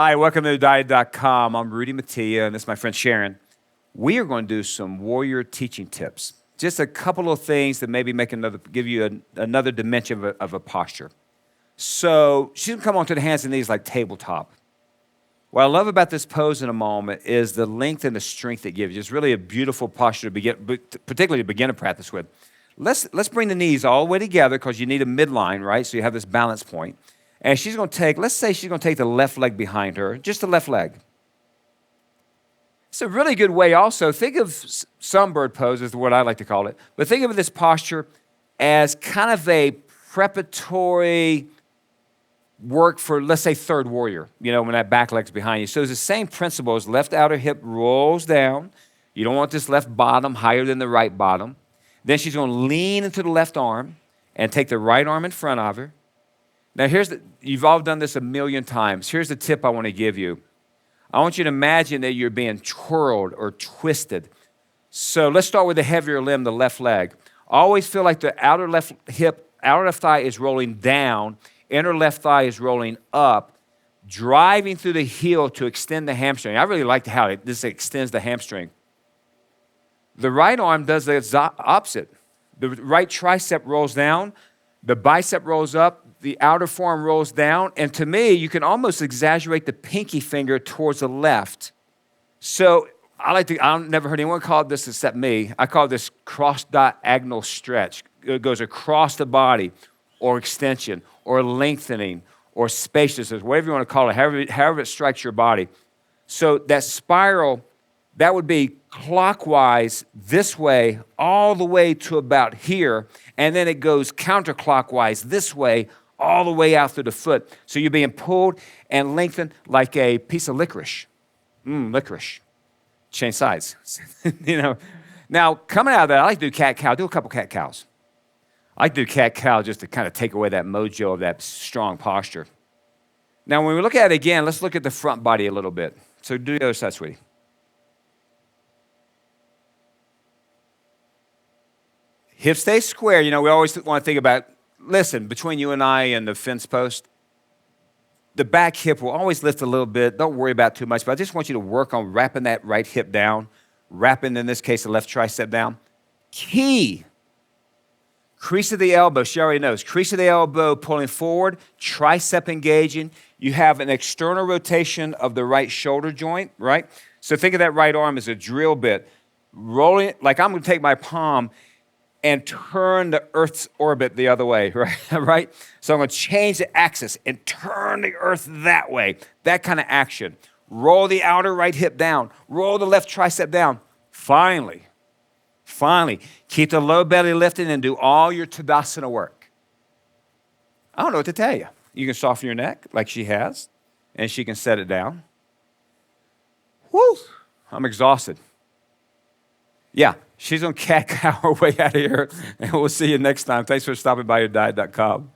Hi, welcome to diet.com. I'm Rudy Mettia, and this is my friend Sharon. We are going to do some warrior teaching tips. Just a couple of things that maybe give you another dimension of a posture. So she's going to come onto the hands and knees like tabletop. What I love about this pose in a moment is the length and the strength it gives you. It's really a beautiful posture to begin, particularly to begin to practice with. Let's bring the knees all the way together because you need a midline, right? So you have this balance point. And she's going to take, let's say she's going to take the left leg behind her, just the left leg. It's a really good way also. Think of sunbird pose is what I like to call it. But think of this posture as kind of a preparatory work for, let's say, third warrior, when that back leg's behind you. So it's the same principle as left outer hip rolls down. You don't want this left bottom higher than the right bottom. Then she's going to lean into the left arm and take the right arm in front of her. Now, you've all done this a million times. Here's the tip I want to give you. I want you to imagine that you're being twirled or twisted. So let's start with the heavier limb, the left leg. Always feel like the outer left thigh is rolling down, inner left thigh is rolling up, driving through the heel to extend the hamstring. I really like how this extends the hamstring. The right arm does the opposite. The right tricep rolls down, the bicep rolls up, the outer forearm rolls down, and to me, you can almost exaggerate the pinky finger towards the left. So I've never heard anyone call this except me. I call this cross-diagonal stretch. It goes across the body, or extension, or lengthening, or spaciousness, whatever you want to call it, however it strikes your body. So that spiral, that would be clockwise this way, all the way to about here, and then it goes counterclockwise this way, all the way out through the foot. So you're being pulled and lengthened like a piece of licorice. Licorice. Change sides. Now, coming out of that, I like to do cat-cow. Do a couple cat-cows. I like to do cat-cow just to kind of take away that mojo of that strong posture. Now, when we look at it again, let's look at the front body a little bit. So do the other side, sweetie. Hips stay square. We always want to think about, listen, between you and I and the fence post, the back hip will always lift a little bit. Don't worry about too much, but I just want you to work on wrapping that right hip down, wrapping, in this case, the left tricep down. Key, crease of the elbow. She already knows. Crease of the elbow pulling forward, tricep engaging. You have an external rotation of the right shoulder joint, right? So think of that right arm as a drill bit. Rolling, like I'm going to take my palm and turn the Earth's orbit the other way, right? So I'm going to change the axis and turn the Earth that way. That kind of action. Roll the outer right hip down. Roll the left tricep down. Finally, keep the low belly lifted and do all your Tadasana work. I don't know what to tell you. You can soften your neck like she has, and she can set it down. Woo! I'm exhausted. Yeah, she's on cat-cow her way out of here, and we'll see you next time. Thanks for stopping by your diet.com.